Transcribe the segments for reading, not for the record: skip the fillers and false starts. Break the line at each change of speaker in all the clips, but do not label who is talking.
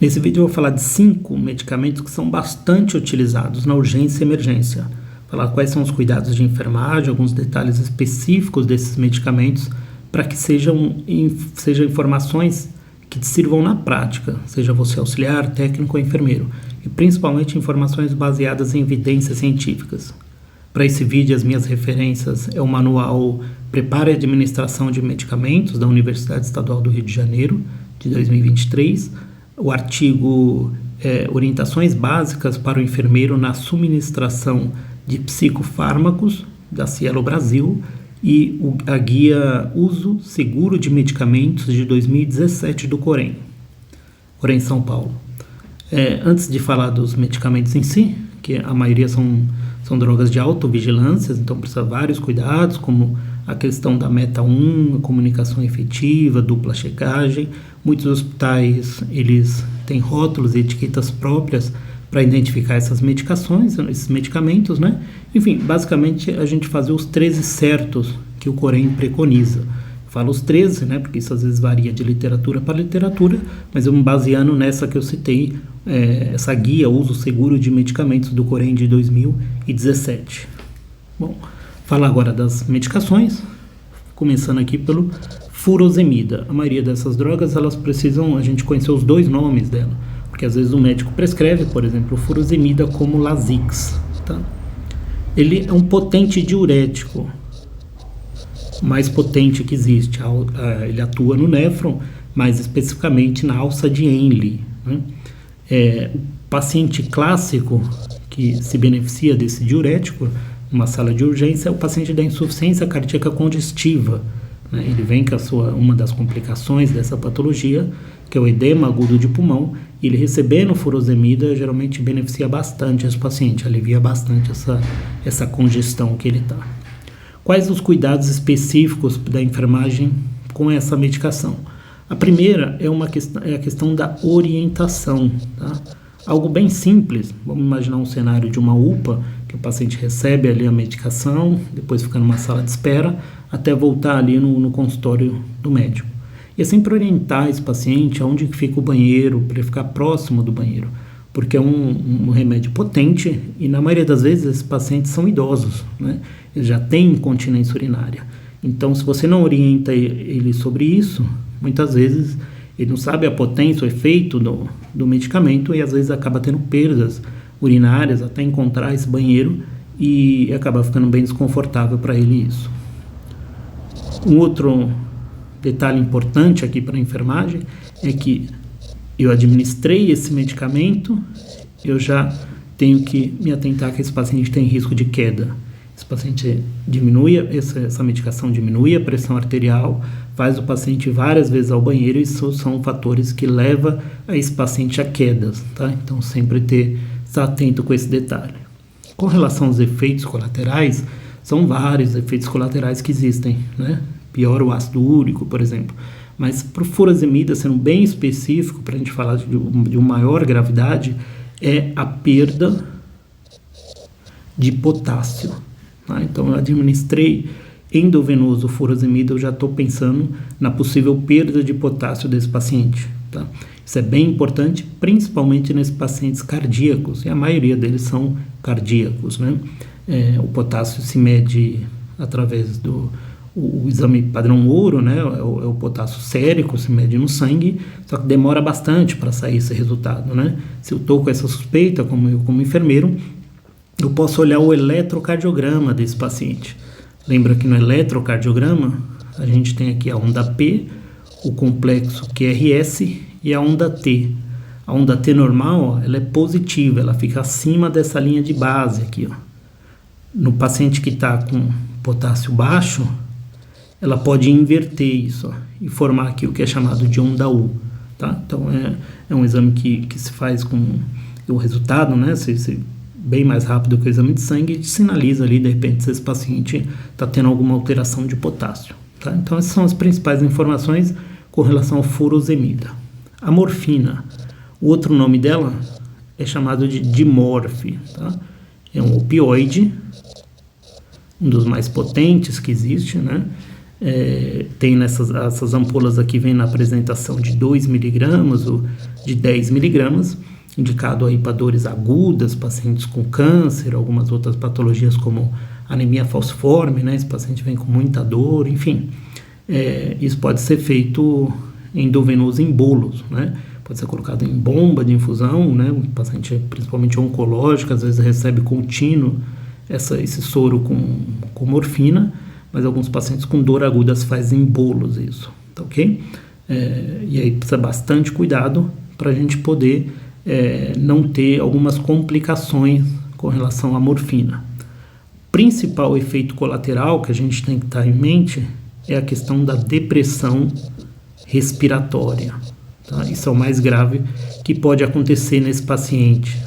Nesse vídeo eu vou falar de 5 medicamentos que são bastante utilizados na urgência e emergência. Falar quais são os cuidados de enfermagem, alguns detalhes específicos desses medicamentos para que sejam informações que te sirvam na prática, seja você auxiliar, técnico ou enfermeiro, e principalmente informações baseadas em evidências científicas. Para esse vídeo, as minhas referências é o manual Preparo e Administração de Medicamentos da Universidade Estadual do Rio de Janeiro, de 2023, o artigo Orientações Básicas para o Enfermeiro na Subministração de Psicofármacos, da Cielo Brasil, e a guia Uso Seguro de Medicamentos de 2017 do Corém São Paulo. Antes de falar dos medicamentos em si, que a maioria são drogas de autovigilância, então precisa de vários cuidados, como a questão da meta 1, a comunicação efetiva, dupla checagem. Muitos hospitais eles têm rótulos e etiquetas próprias para identificar essas medicações, esses medicamentos, né? Enfim, basicamente a gente fazer os 13 certos que o Corém preconiza. Falo os 13, né? Porque isso às vezes varia de literatura para literatura, mas eu me baseando nessa que eu citei, essa guia Uso Seguro de Medicamentos do Corém de 2017. Bom, falar agora das medicações, começando aqui pelo furosemida. A maioria dessas drogas, elas precisam a gente conhecer os 2 nomes dela, porque às vezes o médico prescreve, por exemplo, o furosemida como Lasix, tá? Ele é um potente diurético, mais potente que existe. Ele atua no néfron, mais especificamente na alça de Henle, né? O paciente clássico que se beneficia desse diurético numa sala de urgência é o paciente da insuficiência cardíaca congestiva, né? Ele vem com uma das complicações dessa patologia, que é o edema agudo de pulmão, e ele recebendo furosemida geralmente beneficia bastante esse paciente, alivia bastante essa congestão que ele está. Quais os cuidados específicos da enfermagem com essa medicação? A primeira é a questão da orientação, tá? Algo bem simples. Vamos imaginar um cenário de uma UPA, que o paciente recebe ali a medicação, depois fica numa sala de espera, até voltar ali no consultório do médico. E é sempre orientar esse paciente aonde fica o banheiro, para ele ficar próximo do banheiro, porque é um remédio potente e na maioria das vezes esses pacientes são idosos, né? Eles já têm incontinência urinária. Então, se você não orienta ele sobre isso, muitas vezes ele não sabe a potência, o efeito do medicamento e às vezes acaba tendo perdas urinárias até encontrar esse banheiro e acaba ficando bem desconfortável para ele isso. Um outro detalhe importante aqui para a enfermagem é que eu administrei esse medicamento, eu já tenho que me atentar que esse paciente tem risco de queda. Esse paciente essa medicação diminui a pressão arterial, faz o paciente várias vezes ao banheiro, e isso são fatores que levam a esse paciente a quedas, tá? Então sempre estar atento com esse detalhe. Com relação aos efeitos colaterais, são vários efeitos colaterais que existem, né? Piora o ácido úrico, por exemplo. Mas para o furosemida, sendo bem específico, para a gente falar de uma maior gravidade, é a perda de potássio. Tá? Então, eu administrei endovenoso furosemida, eu já estou pensando na possível perda de potássio desse paciente. Tá? Isso é bem importante, principalmente nesses pacientes cardíacos, e a maioria deles são cardíacos, né? O potássio se mede através o exame padrão ouro, né? É o potássio sérico, se mede no sangue, só que demora bastante para sair esse resultado, né? Se eu estou com essa suspeita, como enfermeiro, eu posso olhar o eletrocardiograma desse paciente. Lembra que no eletrocardiograma a gente tem aqui a onda P, o complexo QRS e a onda T. A onda T normal, ó, ela é positiva, ela fica acima dessa linha de base aqui, ó. No paciente que está com potássio baixo, ela pode inverter isso, ó, e formar aqui o que é chamado de onda U, tá? Então é um exame que se faz com o resultado, né? Bem mais rápido que o exame de sangue, e te sinaliza ali de repente se esse paciente está tendo alguma alteração de potássio, tá? Então essas são as principais informações com relação ao furosemida. A morfina, o outro nome dela é chamado de Dimorf, tá? É um opioide, um dos mais potentes que existe, né? Tem essas ampolas aqui, vem na apresentação de 2 miligramas ou de 10 miligramas, indicado aí para dores agudas, pacientes com câncer, algumas outras patologias como anemia falciforme, né? Esse paciente vem com muita dor, enfim. Isso pode ser feito endovenoso em bolos, né? Pode ser colocado em bomba de infusão, né? O paciente, principalmente oncológico, às vezes recebe contínuo esse soro com morfina, mas alguns pacientes com dor aguda fazem bolos isso, tá ok? E aí precisa bastante cuidado para a gente poder não ter algumas complicações com relação à morfina. Principal efeito colateral que a gente tem que estar em mente é a questão da depressão respiratória, tá? Isso é o mais grave que pode acontecer nesse paciente.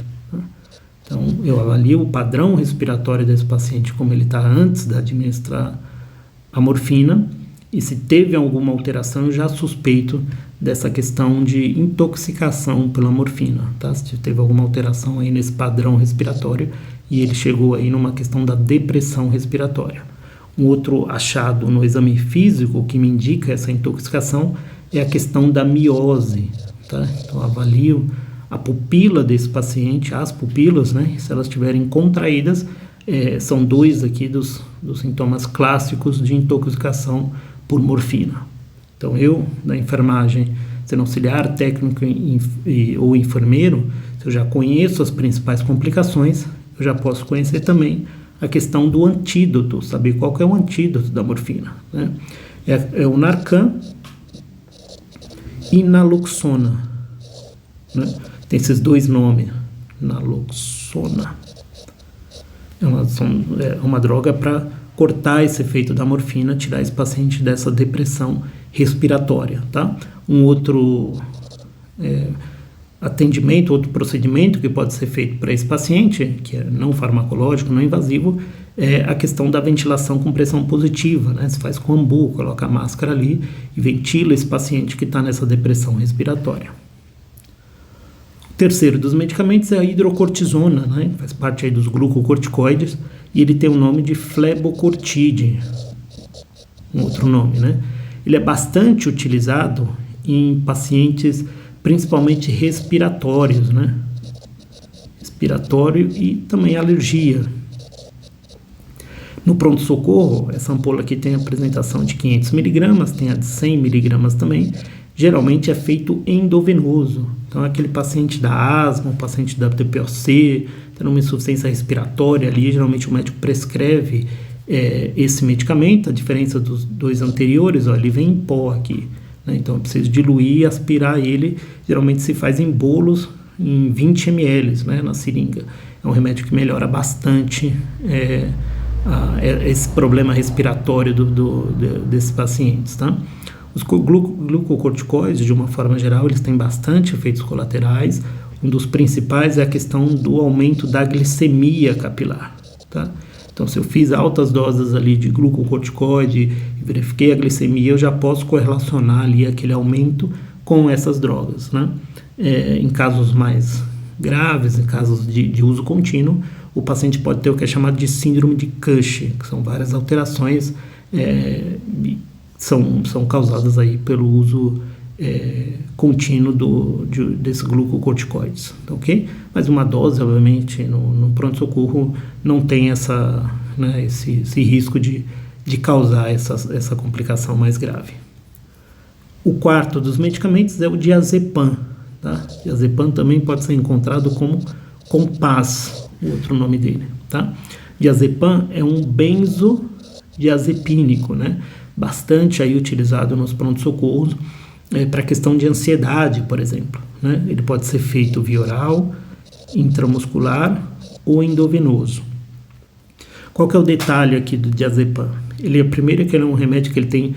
Então, eu avalio o padrão respiratório desse paciente, como ele está antes de administrar a morfina, e se teve alguma alteração, eu já suspeito dessa questão de intoxicação pela morfina, tá? Se teve alguma alteração aí nesse padrão respiratório e ele chegou aí numa questão da depressão respiratória. Um outro achado no exame físico que me indica essa intoxicação é a questão da miose, tá? Então, eu avalio a pupila desse paciente, as pupilas, né? Se elas estiverem contraídas, são 2 aqui dos sintomas clássicos de intoxicação por morfina. Então, eu, da enfermagem, sendo auxiliar técnico ou enfermeiro, se eu já conheço as principais complicações, eu já posso conhecer também a questão do antídoto, saber qual que é o antídoto da morfina, né? É o Narcan e Naloxona, né? Tem esses 2 nomes, Naloxona. É uma droga para cortar esse efeito da morfina, tirar esse paciente dessa depressão respiratória, tá? Um outro atendimento, outro procedimento que pode ser feito para esse paciente, que é não farmacológico, não invasivo, é a questão da ventilação com pressão positiva, né? Se faz com ambu, coloca a máscara ali e ventila esse paciente que está nessa depressão respiratória. O terceiro dos medicamentos é a hidrocortisona, né? Faz parte aí dos glucocorticoides, e ele tem o nome de flebocortide, um outro nome, né? Ele é bastante utilizado em pacientes principalmente respiratórios, né? Respiratório e também alergia. No pronto-socorro, essa ampola aqui tem a apresentação de 500 miligramas, tem a de 100 miligramas também. Geralmente é feito endovenoso. Então, aquele paciente da asma, o paciente da TPOC, tendo uma insuficiência respiratória ali, geralmente o médico prescreve esse medicamento. A diferença dos 2 anteriores, ó, ele vem em pó aqui, né? Então, eu preciso diluir e aspirar ele. Geralmente se faz em bolos em 20 ml, né, na seringa. É um remédio que melhora bastante esse problema respiratório desses pacientes, tá? Os glucocorticoides, de uma forma geral, eles têm bastante efeitos colaterais. Um dos principais é a questão do aumento da glicemia capilar, tá? Então, se eu fiz altas doses ali de glucocorticoide e verifiquei a glicemia, eu já posso correlacionar ali aquele aumento com essas drogas, né? Em casos mais graves, em casos de uso contínuo, o paciente pode ter o que é chamado de síndrome de Cushing, que são várias alterações são causadas aí pelo uso contínuo desses glucocorticoides, tá, ok? Mas uma dose, obviamente, no pronto-socorro não tem esse risco de causar essa complicação mais grave. O quarto dos medicamentos é o diazepam, tá? Diazepam também pode ser encontrado como Compaz, o outro nome dele, tá? Diazepam é um benzodiazepínico, né? Bastante aí utilizado nos pronto-socorros para questão de ansiedade, por exemplo, né? Ele pode ser feito via oral, intramuscular ou endovenoso. Qual que é o detalhe aqui do diazepam? Primeiro que ele é um remédio que ele tem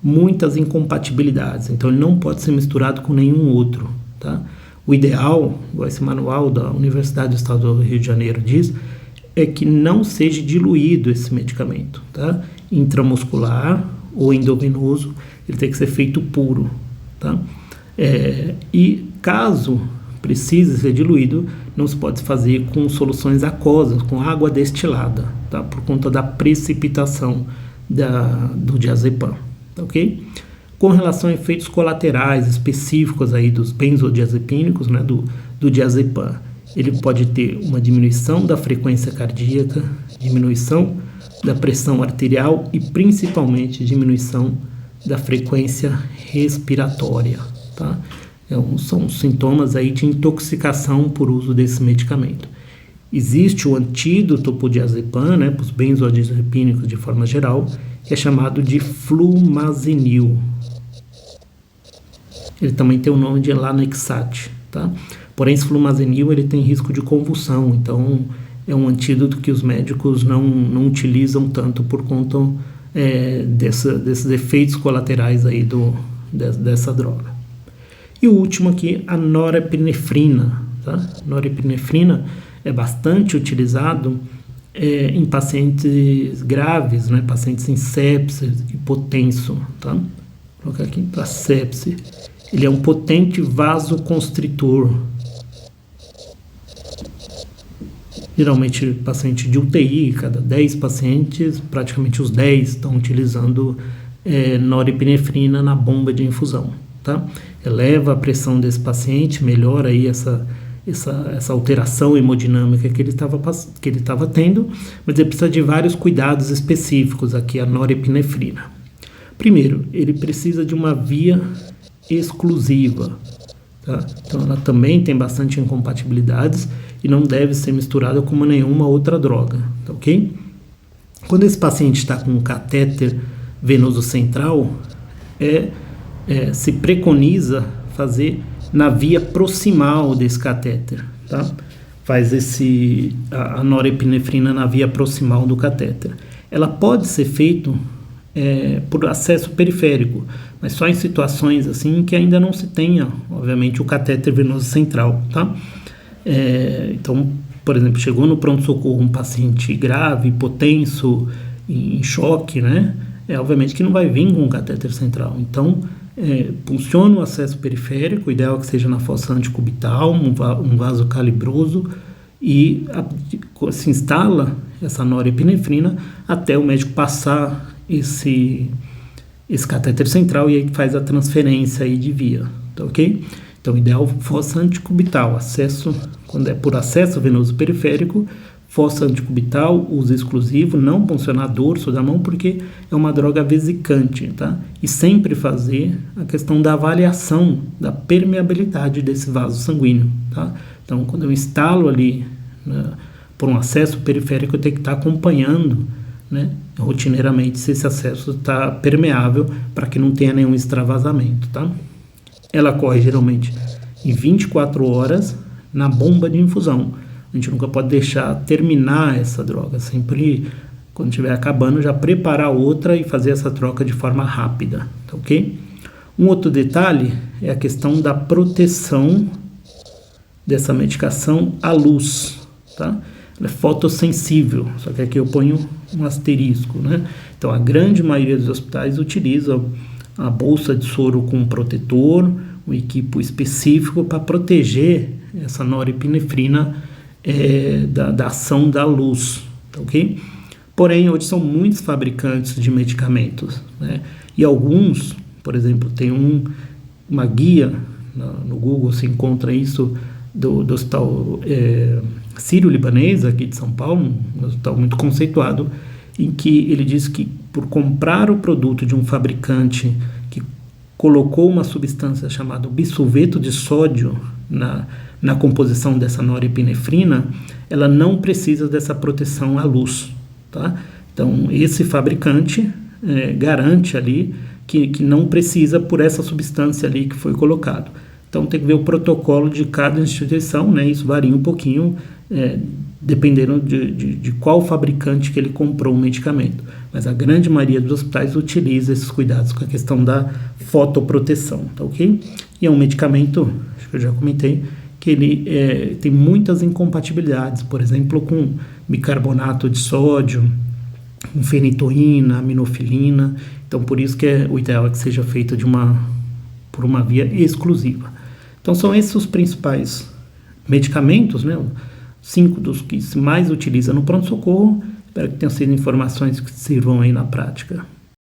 muitas incompatibilidades, então ele não pode ser misturado com nenhum outro, tá? O ideal, esse manual da Universidade do Estado do Rio de Janeiro diz, é que não seja diluído esse medicamento, tá? Intramuscular ou endovenoso, ele tem que ser feito puro, tá? E caso precise ser diluído, não se pode fazer com soluções aquosas, com água destilada, tá? Por conta da precipitação do diazepam, ok? Com relação a efeitos colaterais específicos aí dos benzodiazepínicos, né, do diazepam, ele pode ter uma diminuição da frequência cardíaca, diminuição da pressão arterial e principalmente diminuição da frequência respiratória, tá? Então, são sintomas aí de intoxicação por uso desse medicamento. Existe o antídoto para o diazepam, né, para os benzodiazepínicos de forma geral, que é chamado de flumazenil. Ele também tem o nome de Lanexat, tá? Porém, esse flumazenil ele tem risco de convulsão, então é um antídoto que os médicos não utilizam tanto por conta desses efeitos colaterais aí dessa droga. E o último aqui, a norepinefrina, tá? Norepinefrina é bastante utilizado em pacientes graves, né? Pacientes em sepsis, hipotenso, tá? Vou colocar aqui para sepse. Ele é um potente vasoconstritor. Geralmente, paciente de UTI, cada 10 pacientes, praticamente os 10 estão utilizando norepinefrina na bomba de infusão, tá? Eleva a pressão desse paciente, melhora aí essa alteração hemodinâmica que ele estava tendo, mas ele precisa de vários cuidados específicos aqui, a norepinefrina. Primeiro, ele precisa de uma via exclusiva, tá? Então ela também tem bastante incompatibilidades e não deve ser misturada com nenhuma outra droga, tá, ok? Quando esse paciente está com um catéter venoso central, se preconiza fazer na via proximal desse catéter, tá? Faz a norepinefrina na via proximal do catéter. Ela pode ser feita por acesso periférico, mas só em situações assim que ainda não se tenha, obviamente, o catéter venoso central, tá? Então, por exemplo, chegou no pronto-socorro um paciente grave, hipotenso, em choque, né? Obviamente que não vai vir com um catéter central. Então, funciona o acesso periférico, o ideal é que seja na fossa antecubital, um vaso calibroso, e se instala essa norepinefrina até o médico passar esse catéter central e aí faz a transferência aí de via, tá, ok? Então, ideal fossa antecubital, acesso, quando é por acesso venoso periférico, fossa antecubital, uso exclusivo, não funcionar dorso da mão, porque é uma droga vesicante, tá? E sempre fazer a questão da avaliação da permeabilidade desse vaso sanguíneo, tá? Então, quando eu instalo ali, né, por um acesso periférico, eu tenho que estar acompanhando, né, rotineiramente se esse acesso está permeável para que não tenha nenhum extravasamento, tá? Ela corre geralmente em 24 horas na bomba de infusão. A gente nunca pode deixar terminar essa droga, sempre quando estiver acabando já preparar outra e fazer essa troca de forma rápida, tá, ok? Um outro detalhe é a questão da proteção dessa medicação à luz, tá? Ela é fotossensível, só que aqui eu ponho um asterisco, né? Então a grande maioria dos hospitais utiliza a bolsa de soro com protetor, um equipo específico para proteger essa norepinefrina da ação da luz, tá, ok? Porém, hoje são muitos fabricantes de medicamentos, né? E alguns, por exemplo, tem uma guia no Google, se encontra isso, do Hospital Sírio-Libanês, aqui de São Paulo, um hospital muito conceituado, em que ele diz que por comprar o produto de um fabricante que colocou uma substância chamada bisulfeto de sódio na composição dessa norepinefrina, ela não precisa dessa proteção à luz, tá? Então, esse fabricante garante ali que não precisa por essa substância ali que foi colocado. Então, tem que ver o protocolo de cada instituição, né? Isso varia um pouquinho, dependendo de qual fabricante que ele comprou o medicamento. Mas a grande maioria dos hospitais utiliza esses cuidados com a questão da fotoproteção, tá, ok? E é um medicamento, acho que eu já comentei, que ele tem muitas incompatibilidades, por exemplo, com bicarbonato de sódio, com fenitoína, aminofilina. Então, por isso que o ideal é que seja feito por uma via exclusiva. Então, são esses os principais medicamentos, né? 5 dos que se mais utiliza no pronto-socorro, Espero que tenham sido informações que sirvam aí na prática.